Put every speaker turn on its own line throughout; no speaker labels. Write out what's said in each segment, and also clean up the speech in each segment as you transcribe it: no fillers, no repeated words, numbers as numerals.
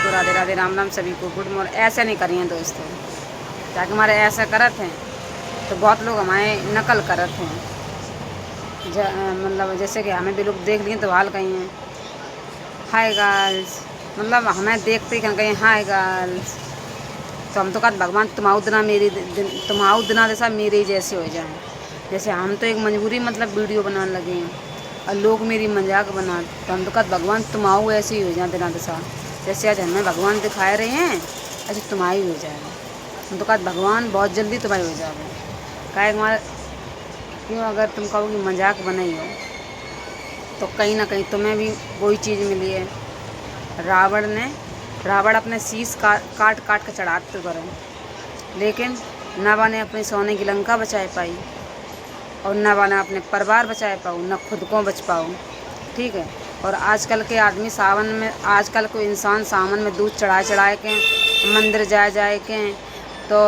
दोस्तों, राधे राधे, राम राम सभी को, गुड मॉर्निंग। ऐसे नहीं करिए दोस्तों, ताकि हमारे ऐसा करत हैं तो बहुत लोग हमारे नकल करत हैं। मतलब जैसे कि हमें भी लोग देख लिए तो हाल कहीं हैं हाय गर्ल्स, मतलब हमें देखते ही कहीं हाय गर्ल्स, तो हम तो कहते भगवान तुम्हारा दिना मेरी तुम्हारा दिना जैसा मेरे जैसे हो जाए। जैसे हम तो एक मजबूरी मतलब वीडियो बनाने लगे हैं और लोग मेरी मजाक बना, तो हम तो कहते भगवान तुम्हारा ऐसे ही हो जाए दिना दशा। जैसे आज हमें भगवान दिखाए रहे हैं ऐसे तुम्हारी हो जाएगा। हम तो कहते भगवान बहुत जल्दी तुम्हारी हो जाएगा। काहे हमारा क्यों, अगर तुम कहो कि मजाक बनाई हो तो कहीं ना कहीं तुम्हें भी वही चीज़ मिली है। रावण अपने शीश काट काट के चढ़ाते करें, लेकिन नवा ने अपनी सोने की लंका बचाए पाई और न बना अपने परिवार बचाए पाऊँ, न खुद को बच पाऊँ। ठीक है। और आजकल के आदमी सावन में, आजकल को इंसान सावन में दूध चढ़ा चढ़ाए के मंदिर जाए के तो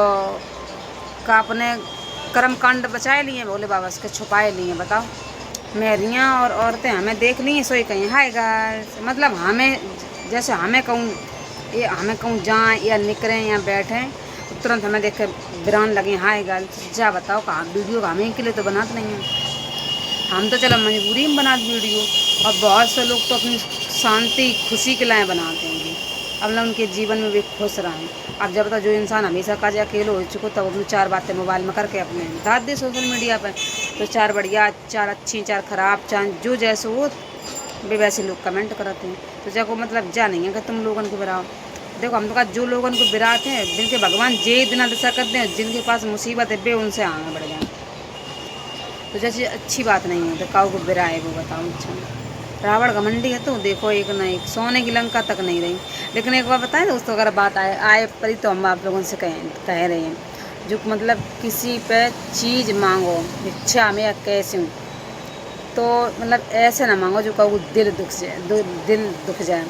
का अपने कर्म कांड बचाए लिए भोले बाबा से छुपाए लिए। बताओ, मेरियाँ और औरतें हमें देख ली सोई कहीं हाय गाइस, मतलब हमें जैसे हमें कहूँ ये हमें कहूँ जाएँ या निकलें या बैठें तो तुरंत हमें देख कर बिरान लगे हाय गाइस। जा बताओ, कहाँ वीडियो हमें के लिए तो बनाते नहीं हैं, हम तो चलो मजबूरी में बनाते वीडियो। और बहुत से लोग तो अपनी शांति खुशी के लिए बनाते हैं जी, अब ना उनके जीवन में भी खुश रहें। अब जब तक जो इंसान हमेशा का जा अकेले हो चुको तब अपनी चार बातें मोबाइल में करके अपने डाल दे सोशल मीडिया पर, तो चार बढ़िया, चार अच्छी, चार खराब, चार जो जैसे हो वे वैसे लोग कमेंट करते हैं। तो जब को मतलब जा नहीं है कि तुम लोगों को बिराओ। देखो, हम तो कहा जो लोगों को बिराते हैं जिनके भगवान जे दिन दशा करते हैं, जिनके पास मुसीबत है वे उनसे आगे बढ़ जाए, तो जैसे अच्छी बात नहीं है तो काऊ को बिराए वो बताओ। अच्छा, रावण घमंडी है तो देखो एक ना एक सोने की लंका तक नहीं रही। लेकिन एक बार बताएं दोस्तों, अगर बात आए परी तो हम आप लोगों से कह रहे हैं, जो मतलब किसी पे चीज़ मांगो इच्छा में या कैसे हूँ तो मतलब ऐसे ना मांगो जो कहो दिल दुख जाए।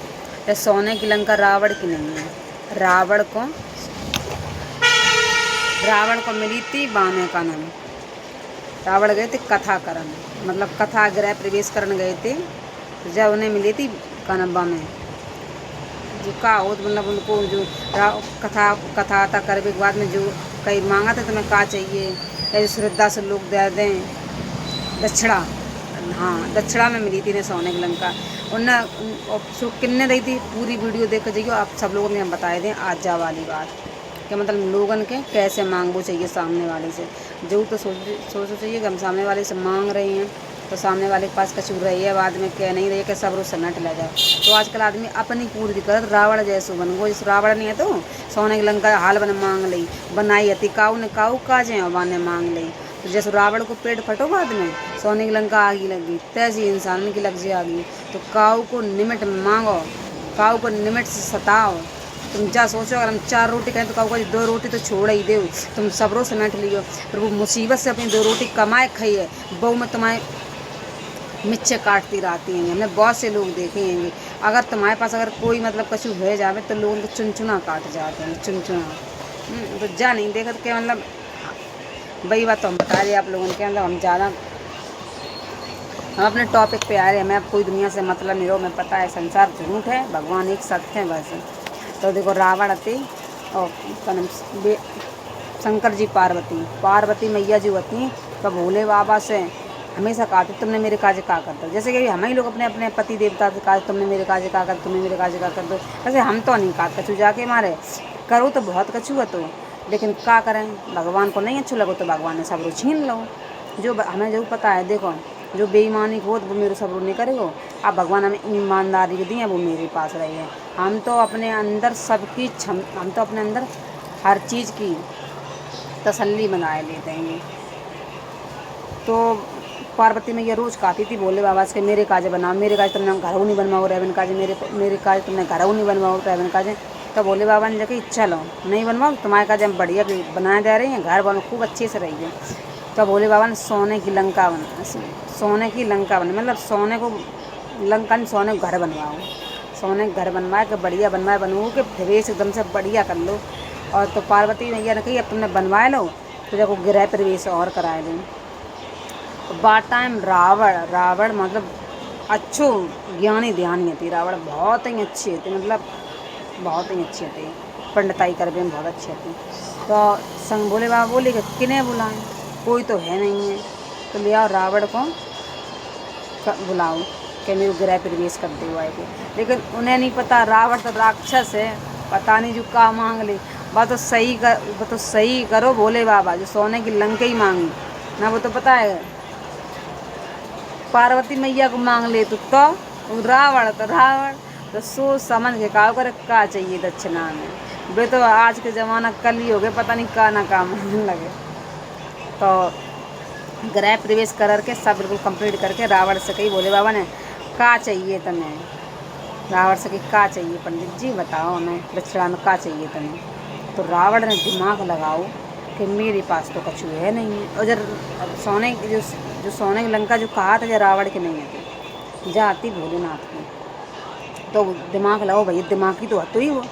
या सोने की लंका रावण की नहीं है, रावण को मिली थी बाने का नाम। रावण गए थे कथा करन, मतलब कथा गृह प्रवेश करने गए थे, तो जब उन्हें मिली थी कनब्बा में जो का हो तो मतलब उनको जो कथा करने के बाद में जो कहीं मांगा था तुम्हें का चाहिए या जो श्रद्धा से लोग दे दें दक्षिणा। हाँ, दक्षिणा में मिली थी ने सोने की लंका। उन्हें किन्ने दी थी पूरी वीडियो देख कर जाइए, आप सब लोगों ने हम बताए दें आज जा वाली बात कि मतलब लोगन के कैसे मांगो चाहिए सामने वाले से। जो तो सोचो चाहिए कि हम सामने वाले से मांग रहे हैं तो सामने वाले के पास कचूर रही है, बाद में कह नहीं रही है कि सब रोज सन्नट ले जाए। तो आजकल आदमी अपनी पूर्ति कर रावण जैसो बन गो। जिस रावण नहीं है तो सोने की लंका हाल बन मांग ली बनाई हती काऊ ने काऊ काजे और बाने मांग ली। तो जैसे रावण को पेट फटो बाद में सोने की लंका आगी लगी, तैसी इंसान की लग आगी। तो काऊ को निमिट मांगो, काऊ को निमिट से सताओ। तुम जा सोचो, अगर हम 4 रोटी खाएं तो काऊ का 2 रोटी तो छोड़ ही दे, तुम सबरों समेट लियो। फिर वो मुसीबत से अपनी 2 रोटी कमाए खाई है, बहू में तुम्हारे मिर्चे काटती रहती हैं। हमने बहुत से लोग देखे हैं, अगर तुम्हारे पास अगर कोई मतलब कछु हो जावे तो लोगों को चुनचुना काट जाते हैं, चुनचुना। तो जा नहीं देखा तो क्या मतलब वही बात तो हम बता रहे आप लोगों के, मतलब हम अपने टॉपिक पे आ रहे हैं। हमें अब कोई दुनिया से मतलब नहीं रहो, हमें पता है संसार झूठ है, भगवान एक सत्य है बस। तो देखो रावण आती और शंकर जी पार्वती मैया जी होती तो भोले बाबा से हमेशा कहते तुमने मेरे काज का कर दो। जैसे कि हम ही लोग अपने अपने पति देवता से कहा तुमने मेरे काज का कर, तुमने मेरे काज का कर दो। वैसे हम तो नहीं कहते कछू जाके मारे करो तो बहुत कछू है तो, लेकिन क्या करें, भगवान को नहीं अच्छा लगो तो भगवान ने सब छीन लो। जो हमें जो पता है, देखो जो बेईमानी हो तो वो मेरे सब्र नहीं करेगो। अब भगवान हमें ईमानदारी दी है वो मेरे पास रही है। हम तो अपने अंदर हम तो अपने अंदर हर चीज़ की तसल्ली बनाए लेते हैं। तो पार्वती मैया रोज़ कहती थी भोले बाबा से मेरे काज बनाओ, मेरे काज तुमने घरों नहीं बनवाओ रेवन काज, मेरे काज तुमने घरों नहीं बनवाओ रेवन काज। तो भोले बाबा ने जगह चलो नहीं बनवाओ, तुम्हारे काज हम बढ़िया बनाए दे रहे हैं, घर बनो खूब अच्छे से रहिए। तो भोले बाबा ने सोने की लंका बना, मतलब सोने को लंका नहीं, सोने को घर बनवाओ, सोने का घर बनवाए के बढ़िया बनवाओ के फ्रेश एकदम से बढ़िया कर लो। और तो पार्वती मैया ने कही अब तुमने बनवाए लो तो जब गृह प्रवेश और कराए दो। बात टाइम रावण मतलब अच्छो ज्ञानी ध्यानी थी, रावण बहुत ही अच्छी थी, मतलब बहुत ही अच्छी थी, पंडिताई करने में बहुत अच्छी थी। तो संग भोले बाबा बोले कि किन्हें बुलाएं, कोई तो है नहीं है, तो ले आओ रावण को बुलाओ कि मेरे गृह प्रवेश कर दे आए थे। लेकिन उन्हें नहीं पता रावण तो राक्षस है, पता नहीं जो का मांग ले। बात तो सही करो भोले बाबा, जो सोने की लंका ही मांगी ना, वो तो पता है पार्वती मैया को मांग ले तो रावण तो सोच समझ के का करे का चाहिए दक्षिणा में। वे तो आज के ज़माना कल ही हो गए, पता नहीं का ना काम लगे। तो गृह प्रवेश करके सब बिल्कुल कंप्लीट करके रावण से कही भोले बाबा ने का चाहिए तुम्हें, रावण से कही का चाहिए पंडित जी बताओ हमें दक्षिणा में का चाहिए तुम्हें। तो रावण ने दिमाग लगाओ कि मेरे पास तो कछु है नहीं है, और जब सोने जो सोने की लंका जो कहा था जब रावण के नहीं आती जाती भोलेनाथ की, तो दिमाग लगाओ भैया, दिमाग की तो हतो ही वो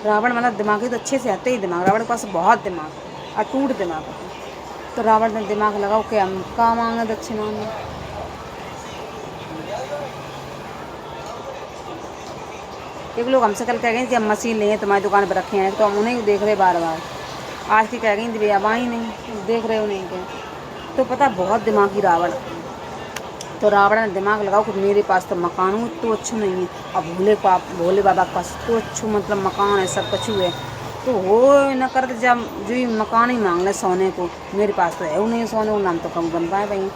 रावण, मतलब दिमागी तो अच्छे से आते ही दिमाग, रावण के पास बहुत दिमाग, अटूट दिमाग होता। तो रावण ने दिमाग लगाओ कि हम का मांगे दक्षिणा में। एक लोग हमसे कल कह गए कि हम मशीन लेंगे तुम्हारी दुकान पर रखे हैं, तो हम उन्हें देख रहे बार बार, आज की कह गई थी भैया अब आई नहीं, देख रहे उन्हें के। तो पता बहुत दिमागी रावण। तो रावण ने दिमाग लगाओ कि मेरे पास तो मकान हूँ तो अच्छू नहीं है, अब भोले बाबा के पास तो अच्छू मतलब मकान है, सब कछु है, तो हो न कर जब जो मकान ही मांग ले सोने को, मेरे पास तो है वो नहीं सोने को, नाम तो कम बन पाए भाई।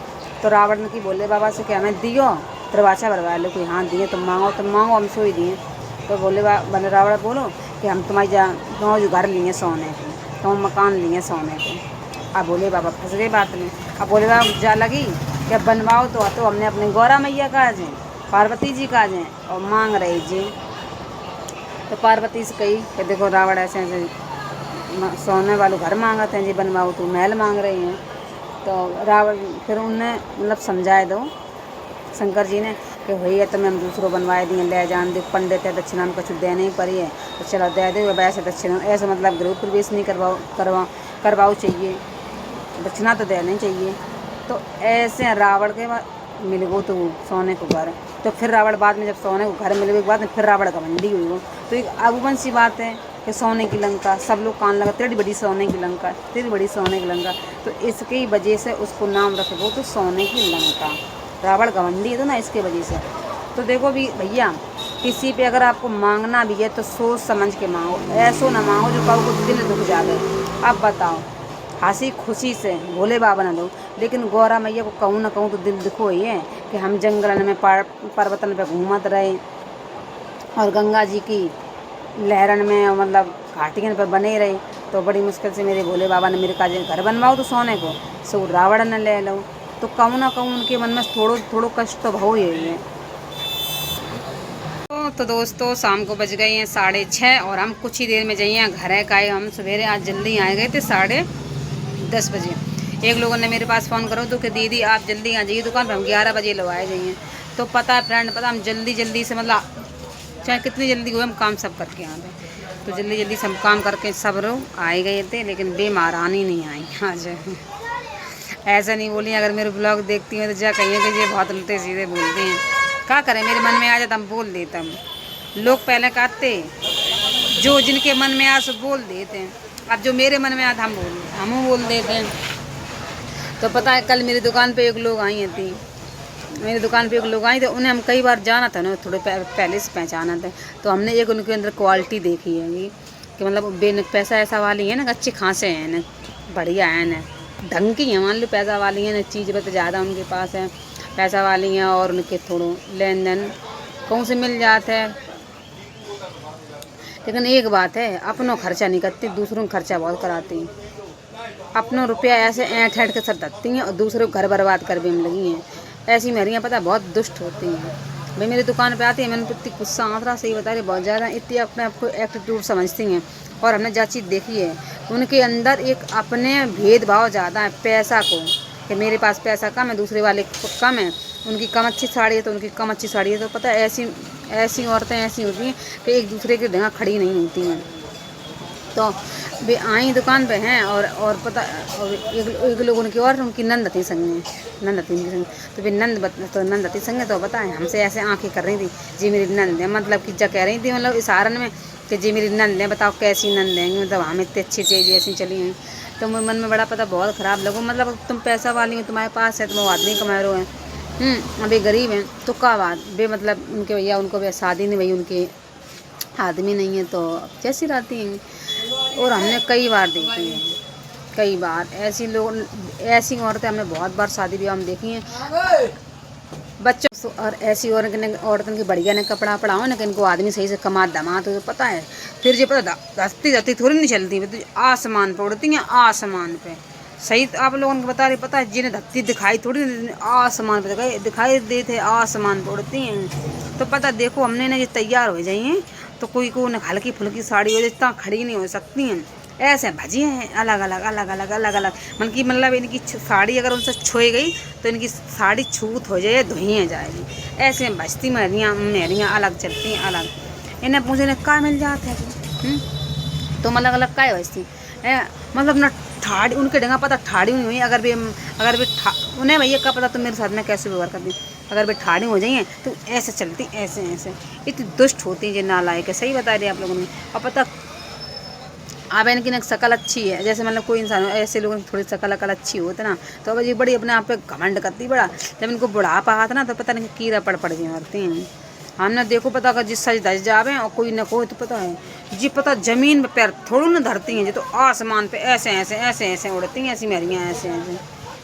तो रावण ने की भोले बाबा से क्या हमें दियो दरवाजा भरवा लो, कोई हाँ दिए तुम मांगो हम सो ही दिए। तो भोले बाबा रावण बोलो कि हम तुम्हारी घर लिए सोने को, तुम मकान लिए सोने को। अब भोले बाबा फंस गए बात में। अब भोले बाबा जा लगी क्या बनवाओ तो हमने अपने गौरा मैया का आज पार्वती जी का आज और मांग रही जी। तो पार्वती से कही कि देखो रावण ऐसे ऐसे सोने वालों घर मांगते हैं जी, बनवाओ तो महल मांग रही हैं। तो रावण फिर उनने मतलब समझाए दो शंकर जी ने कि भैया तुम्हें हम दूसरों बनवाए दिए, ले जान दे पंडित है दक्षिणा में कुछ देने ही पड़ी है, तो चलो दे दो। वैसे दक्षिणा ऐसे मतलब गृह प्रवेश नहीं करवाओ चाहिए, दक्षिणा तो देना ही चाहिए। तो ऐसे रावण के मिल गो तो सोने को घर। तो फिर रावण बाद में जब सोने को घर मिलने के बाद में फिर रावण घमंडी हुई वो। तो एक अगुवन सी बात है कि सोने की लंका, सब लोग कान लगा तेरी बड़ी सोने की लंका, तेरी बड़ी सोने की लंका, तो इसकी वजह से उसको नाम रखे वो तो सोने की लंका। रावण घमंडी है तो ना इसके वजह से। तो देखो भी भैया किसी पे अगर आपको मांगना भी है तो सोच समझ के मांगो, ऐसो ना मांगो जो कहो को दिल दुख जावे। अब बताओ हंसी खुशी से भोले बाबा न दो, लेकिन गौरा मैया को कहूँ ना कहूँ तो दिल दुखो ही है कि हम जंगलन में पर्वतन पे घूमत रहे और गंगा जी की लहरन में मतलब घाटियन पर बने रहे, तो बड़ी मुश्किल से मेरे भोले बाबा ने मेरे काज घर बनवाओ तो सोने को सो रावण न ले लो। तो कहूँ ना कहूँ उनके मन में थोड़ो कष्ट तो भाव ही है। तो दोस्तों शाम को बज गए हैं 6:30 और हम कुछ ही देर में जाइए घर है का। हम सवेरे आज जल्दी आए गए थे 10:30 बजे। एक लोगों ने मेरे पास फ़ोन करो तो कि दीदी आप जल्दी आ जाइए दुकान पर, हम 11 बजे लो आए जाइए। तो पता है फ्रेंड, पता हम जल्दी से मतलब चाहे कितनी जल्दी हुए हम काम सब करके आते। तो जल्दी से हम काम करके सब लोग आए गए थे, लेकिन बेमारानी नहीं आई आज। ऐसा नहीं बोली, अगर मेरे ब्लॉग देखती हैं तो जा कहिए कि ये बहुत उल्टे सीधे बोलते हैं। क्या करें, मेरे मन में आ जाता हम बोल देता हम। लोग पहले कहते जो जिनके मन में आ सब बोल देते हैं, अब जो मेरे मन में आता हम बोल देते हैं। तो पता है कल मेरी दुकान पे एक लोग आई थी, मेरी दुकान पे एक लोग आई थे, उन्हें हम कई बार जाना था ना, थोड़े पहले से पहचाना था। तो हमने एक उनके अंदर क्वालिटी देखी है कि मतलब पैसा ऐसा वाली है ना, अच्छे खासे हैं ना, बढ़िया है ना, ढंग की है, मान लो पैसा वाली है ना, चीज़ बत ज़्यादा उनके पास है, पैसा वाली हैं और उनके थोड़ो लेन देन कहूँ से मिल जाता है। लेकिन एक बात है, अपनों खर्चा नहीं करती, दूसरों का खर्चा बहुत कराती हैं। अपनों रुपया ऐसे ऐंठ के सब धरती हैं और दूसरों को घर बर्बाद कर भी लगी हैं। ऐसी मेरियाँ पता बहुत दुष्ट होती हैं। भाई मेरी दुकान पे आती है, मैंने इतनी गुस्सा आंतरा सही बता रही, बहुत ज़्यादा इतनी अपने आप को एटीट्यूड समझती हैं। और हमने जो चीज़ देखी है उनके अंदर एक अपने भेदभाव ज़्यादा है पैसा को, कि मेरे पास पैसा कम है, दूसरे वाले को कम है, उनकी कम अच्छी साड़ी है तो उनकी कम अच्छी साड़ी है। तो पता है ऐसी औरतें ऐसी होती हैं कि एक दूसरे के जगह खड़ी नहीं होती हैं। तो वे आई दुकान पे हैं और पता और एक लोग उनकी और उनकी नंदती संग तो वे नंदती संग तो बताएं हमसे ऐसे आंखें कर रही थी जी मेरी नंद है, मतलब कि जा कह रही थी मतलब इशारन में कि जी मेरी नंद है, बताओ कैसी नंद है, मतलब हम इतनी अच्छी चीज़ ऐसी चली हैं। तो मेरे मन में बड़ा पता बहुत ख़राब लगो, मतलब तुम पैसा वाली हो, तुम्हारे पास है, तुम आदमी कमा रहे हो, अभी गरीब हैं तो क्या बात बे, मतलब उनके भैया उनको भी शादी नहीं भई, उनके आदमी नहीं है तो कैसी रहती हैं। और हमने कई बार देखी है, कई बार ऐसी लोग, ऐसी औरतें हमने बहुत बार शादी ब्याह में देखी हैं बच्चों। और ऐसी औरतों की बढ़िया ने कपड़ा पड़ाओ ना कि इनको आदमी सही से कमा दमा तो पता है, फिर जो पता दस्ती दस्ती थोड़ी नहीं चलती, तो आसमान पर उड़ती हैं, आसमान पे। सही तो आप लोगों को बता रही, पता है जिन्हें धरती दिखाई थोड़ी आसमान पे दिखाई देते, आसमान पर उड़ती हैं। तो पता देखो हमने ना ये तैयार हो जाइए तो कोई को न हल्की फुल्की साड़ी हो जाए, इतना खड़ी नहीं हो सकती हैं, ऐसे भजी हैं अलग अलग अलग अलग अलग अलग, मतलब इनकी साड़ी अगर उनसे छुई गई तो इनकी साड़ी छूत हो जाए, धुई जाएगी, ऐसे भजती मेहरियाँ अलग चलती हैं अलग। इन्हें पूछे ने का मिल जाते हैं तो अलग अलग का बजती है, मतलब ना ठाड़ी उनके ढंगा पता ठाड़ी हुई, अगर भी उन्हें भैया का पता तुम मेरे साथ में कैसे व्यवहार करती, अगर भी ठाड़ी हो जाइए तो ऐसे चलती, ऐसे ऐसे इतनी दुष्ट होती हैं जो नालायक है। सही बता रही है आप लोगों ने। और पता अब इनकी ना शकल अच्छी है, जैसे मतलब कोई इंसान ऐसे लोगों की थोड़ी शकल अकल अच्छी होती ना तो अब ये बड़ी अपने आप पे घमंड करती बड़ा, जब इनको बुढ़ापा आता ना तो पता नहीं कीड़ा पड़ गए मरती हैं। हमने देखो पता अगर जिस सज धज जावे और कोई न कोई तो पता है जी, पता ज़मीन पे पैर थोड़ी ना धरती हैं जी, तो आसमान पे ऐसे ऐसे ऐसे ऐसे उड़ती हैं, ऐसी मेरियाँ ऐसे ऐसे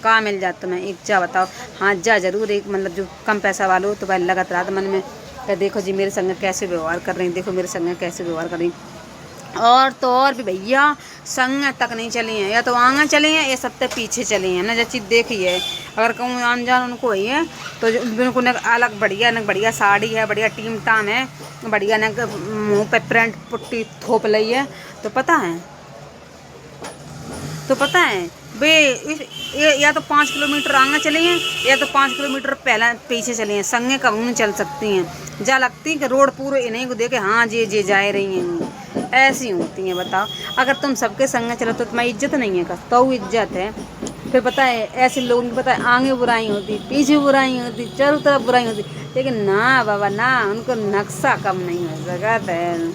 कहाँ मिल जाता तुम्हें एक जा बताओ। हाँ जा जरूर, एक मतलब जो कम पैसा वालों तो भाई लगत रहा था मन में, देखो जी मेरे संग कैसे व्यवहार कर रही, देखो मेरे संग कैसे व्यवहार कर रही। और तो और भी भैया संग तक नहीं चली हैं, या तो आगे चली हैं या सबसे पीछे चली हैं ना, जो चीज़ देखी है अगर कहूँ अनजान उनको ही है तो उनको न अलग बढ़िया साड़ी है, बढ़िया टीम टाम है, बढ़िया न मुँह पे प्रिंट पुट्टी थोप ली है, तो पता है बे या तो 5 किलोमीटर आगे चली हैं या तो 5 किलोमीटर पहले पीछे चली हैं, संगे कभी नहीं चल सकती हैं। जा लगती कि रोड पूरे इन्हीं को देखे हाँ जी जा रही हैं, ऐसी होती हैं। बताओ अगर तुम सबके संगे चलो तो तुम्हारी इज्जत नहीं है, तो इज्जत है। फिर पता है ऐसे लोगों की पता है आगे बुराई होती, पीछे बुराई होती, चारों तरफ बुराई होती, लेकिन ना बाबा ना, उनको नक्शा कम नहीं हो सकता है।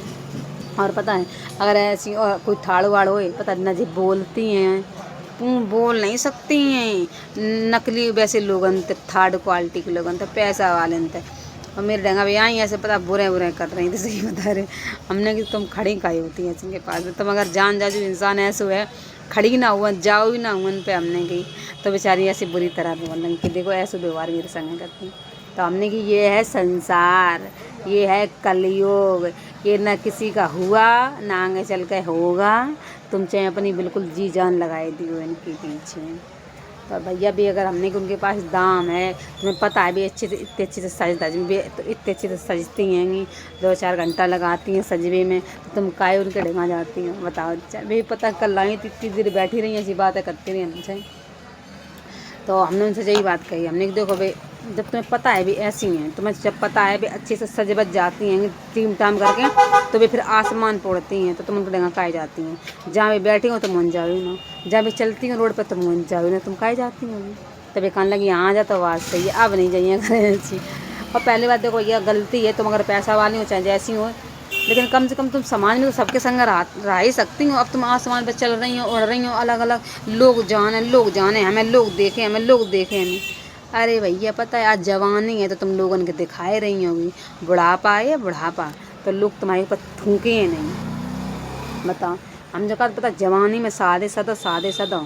और पता है अगर ऐसी और कोई ठाड़ वाड़ हो पता न जी बोलती हैं, बोल नहीं सकती हैं, नकली वैसे लोगन थे, थर्ड क्वालिटी के लोगन थे, पैसा वाले थे। और मेरे डंगा भी आई ऐसे पता बुरे कर रही थी। सही बता रहे हमने कि तुम खड़ी काई होती हैं जिनके पास में, तुम अगर जान जाजू इंसान ऐसे है खड़ी ना हुआ जाओ ही ना हुआ उन पर हमने की तो बेचारी ऐसी बुरी तरह बोल रही कि देखो ऐसे व्यवहार मेरे संग करती। तो हमने कि ये है संसार, ये है कलयुग, ये ना किसी का हुआ ना आगे चल के होगा, तुम चाहे अपनी बिल्कुल जी जान लगाए दियो इनके पीछे। तो भैया भी अगर हमने कि उनके पास दाम है, तुम्हें पता है भी इतने अच्छे से सज धज तो इतने अच्छे से सजती हैं, 2-4 घंटा लगाती हैं सजवे में, तो तुम काहे उनके ढंगा जाती हो बताओ। भाई पता कल आई तो इतनी देर बैठी रही ऐसी बातें करती रही हमसे। तो हमने उनसे यही बात कही, हमने कि देखो भाई जब तुम्हें पता है भी ऐसी हैं, तुम्हें जब पता है भी अच्छे से सज बज जाती हैं टीम टाम करके तो वे फिर आसमान पड़ती हैं, तो तुम उनको डंगा काहे जाती हैं। जहाँ भी बैठी हो तो मन जाओ ना, जहाँ भी चलती हो रोड पर तो मन जाओ ना, तुम काहे जाती हो। तभी कहने लगी यहाँ जा तो आवाज़ सही है, अब नहीं जाइए ऐसी। और पहली बात देखो यह गलती है, तुम अगर पैसा वाली हो चाहे जैसी हो, लेकिन कम से कम तुम समाज में तो सबके संग रह ही सकती हो। अब तुम आसमान पर चल रही हो, उड़ रही हो, अलग अलग लोग जाने हमें लोग देखें हमें। अरे भैया पता है आज जवानी है तो तुम लोगों के दिखाए रही होगी, बुढ़ापा है बुढ़ापा तो लोग तुम्हारे ऊपर थूके हैं नहीं। बताओ हम जो कहते पता जवानी में सादे सदा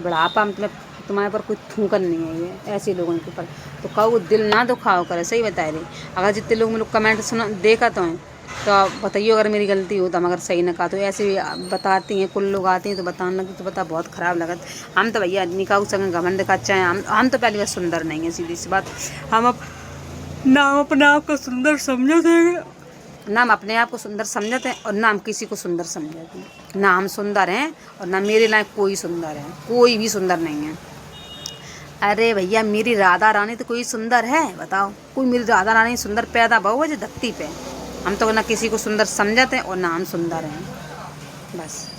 बुढ़ापा में तुम्हारे ऊपर कोई थूकन नहीं है, ये ऐसे लोगों के ऊपर तो कहो दिल ना दुखाओ करे। सही बता रही अगर जितने लोग मेरे कमेंट सुना देखा तो हैं तो बताइए अगर मेरी गलती हो तो हम अगर सही ना कहा तो ऐसे बताती हैं कुल लोग आती हैं तो बताने लगे तो बता बहुत ख़राब लगा। हम तो भैया निकाऊ संग घमंड का चाहे हम तो पहली बार सुंदर नहीं है, सीधी सी बात। हम अपने आप को सुंदर समझते हैं, ना हम अपने आप को सुंदर समझते हैं और ना हम किसी को सुंदर समझते हैं। ना हम सुंदर हैं और ना मेरे लायक कोई सुंदर है, कोई भी सुंदर नहीं है। अरे भैया मेरी राधा रानी तो कोई सुंदर है बताओ, कोई मेरी राधा रानी सुंदर पैदा बहु है जो धरती पे। हम तो ना किसी को सुंदर समझते हैं और ना हम सुंदर हैं। बस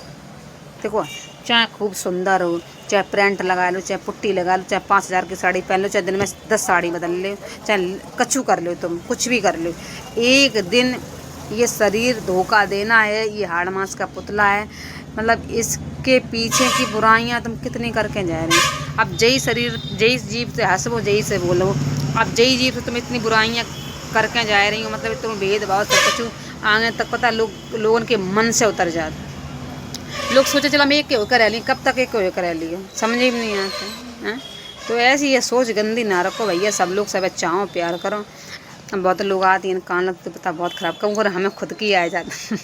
देखो चाहे खूब सुंदर हो, चाहे प्रिंट लगा लो, चाहे पुट्टी लगा लो, चाहे 5,000 की साड़ी पहन लो, चाहे दिन में 10 साड़ी बदल लो, चाहे कछु कर लो, तुम कुछ भी कर लो, एक दिन ये शरीर धोखा देना है, ये हाड़ मांस का पुतला है। मतलब इसके पीछे की बुराइयां तुम कितनी करके जा रही। अब जई शरीर जई जीव से हंसबो जई से बोलो, अब जई जीव से तुम इतनी बुराइयां करके जा रही हो, मतलब तुम भेदभाव सब कुछ आगे तक पता लोगों के मन से उतर जाते। लोग सोचे चलो हम एक के होकर रह ली, कब तक एक के होकर रह लियो, समझ ही नहीं आते हैं। तो ऐसी ये सोच गंदी ना रखो भैया, सब लोग सब चाहो प्यार करो। बहुत लोग आती हैं कान लगते पता बहुत ख़राब, कब कर हमें खुद की आ जाता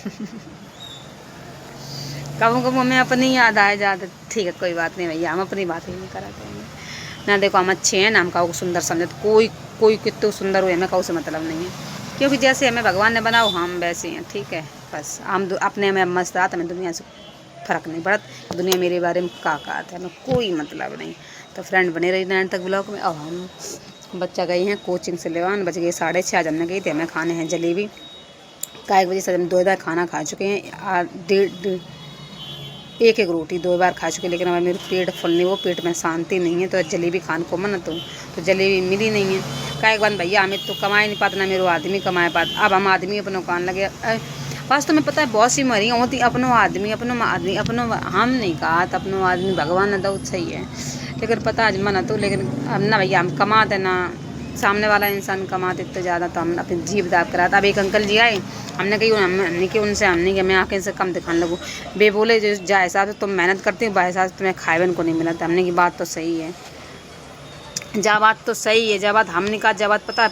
कब कब हमें अपनी याद आ जाते। ठीक है कोई बात नहीं भैया, हम अपनी बात ही नहीं करा करेंगे ना। देखो हम अच्छे हैं ना, हम काऊ को सुंदर समझे, कोई कोई कितने सुंदर हुए हमें काऊ से मतलब नहीं है, क्योंकि जैसे हमें भगवान ने बनाओ हम वैसे हैं। ठीक है बस हम अपने में मस्त रात, हमें दुनिया से फ़र्क नहीं पड़ता, दुनिया मेरे बारे में का कहता है, हमें कोई मतलब नहीं। तो फ्रेंड बने रही 9 तक ब्लॉग में। अब हम बच्चा गए हैं कोचिंग से लेवान, बज गए 6:30, आज हमने गई थी, हमें खाने हैं जलेबी का 1 बजे से हम 2 बार खाना खा चुके हैं, एक रोटी 2 बार खा चुके, लेकिन हमारे मेरे पेट फुल नहीं, वो पेट में शांति नहीं है। तो जलेबी खाने को मन तो जलेबी मिली नहीं है। का एक बार भैया हमें तो कमाए नहीं पाता ना मेरे आदमी कमाए पाता। अब हम आदमी अपनों कान लगे बस। तुम्हें पता है बहुत सी मरी होती अपनों आदमी अपनों हम नहीं कहा तो अपनों आदमी भगवान ने दो सही है, लेकिन पता आज मन तो, लेकिन अब ना भैया हम कमाते ना सामने वाला इंसान कमाते इतना ज़्यादा, तो हम अपनी जीव दाब कराते। अब एक अंकल जी आए, हमने कही हमने कि उनसे हमने कि मैं आँखें से कम दिखाने लगूँ, बे बोले जो जा हिसाब से तुम मेहनत करती हो, बा हिसाब से तुम्हें खाए को नहीं मिला। तो हमने की बात तो सही है, जा बात तो सही है, जा बात हमने कहा, जा बात पता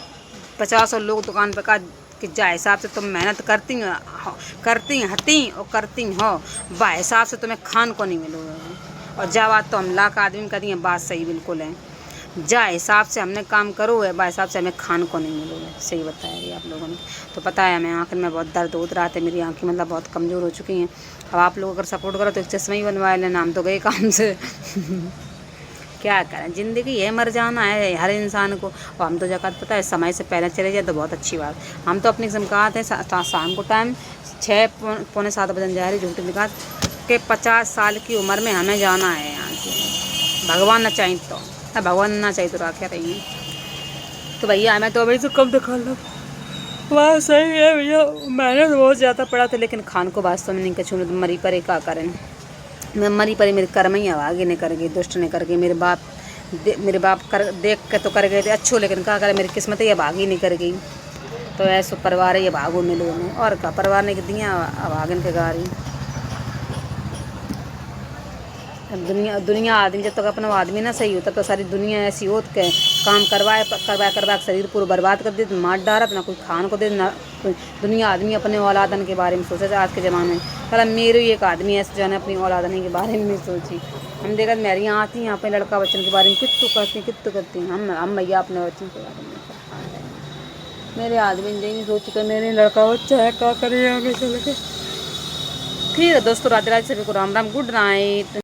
50 लोग दुकान पर कहा कि जा हिसाब से तुम मेहनत करती हती और करती हो, बा हिसाब से तुम्हें खान को नहीं मिलोगे। और जा बात तो हम लाख आदमी कहती हैं, बात सही बिल्कुल है, जा हिसाब से हमने काम करो है, बा हिसाब से हमें खान को नहीं मिलोगे। सही बताया ये आप लोगों ने। तो पता है हमें आँख में बहुत दर्द होता रहा है, मेरी आँखें मतलब बहुत कमज़ोर हो चुकी हैं। अब आप लोग अगर सपोर्ट करो तो एक चश्मा ही बनवा लेना, हम तो गए काम से क्या करें, ज़िंदगी है, मर जाना है हर इंसान को। और हम तो जगह पता है समय से पहले चले जाए तो बहुत अच्छी बात। हम तो अपनी जमकात है शाम को टाइम 6 पौने 7 बजे जा रही झूठी निकात के 50 साल की उम्र में हमें जाना है यहाँ से, भगवान ना चाहिए तो, भगवान ना चाहिए तो रखे रही। तो भैया हमें तो अभी से कम दिखा लो, वाह सही है भैया, मैंने तो बहुत ज़्यादा पड़ा था, लेकिन खान को वास्तव में नहीं कछू मरी पर क्या करें। मैं मरी परी मेरे कर्म ही आगे नहीं कर गई, दुष्ट नहीं कर गई। मेरे बाप कर देख के तो कर गए थे अच्छो, लेकिन क्या करे मेरी किस्मत ये भागी नहीं कर गई। तो ऐसा परिवार है ये भागो मिलो में, और का परिवार ने दिया भागन के गाड़ी। दुनिया आदमी जब तक अपना आदमी ना सही होता तो सारी दुनिया ऐसी होत के काम करवा शरीर पूरा बर्बाद कर दे, मार डारत ना कोई खान को दे ना कोई। दुनिया आदमी अपने औलादन के बारे में सोचे थे आज के ज़माने में। कल मेरे एक आदमी ऐसे जो है अपनी औलादन के बारे में नहीं सोची। हम देखा मेरी यहाँ आती हैं अपने लड़का बच्चन के बारे में कितु करती हैं। हम भैया अपने बच्चों के बारे में मेरे आदमी नहीं सोच कर मेरे लड़का बच्चा है क्या करे आगे चल के। ठीक है दोस्तों, राधे राधे सभी को राम राम, गुड नाइट।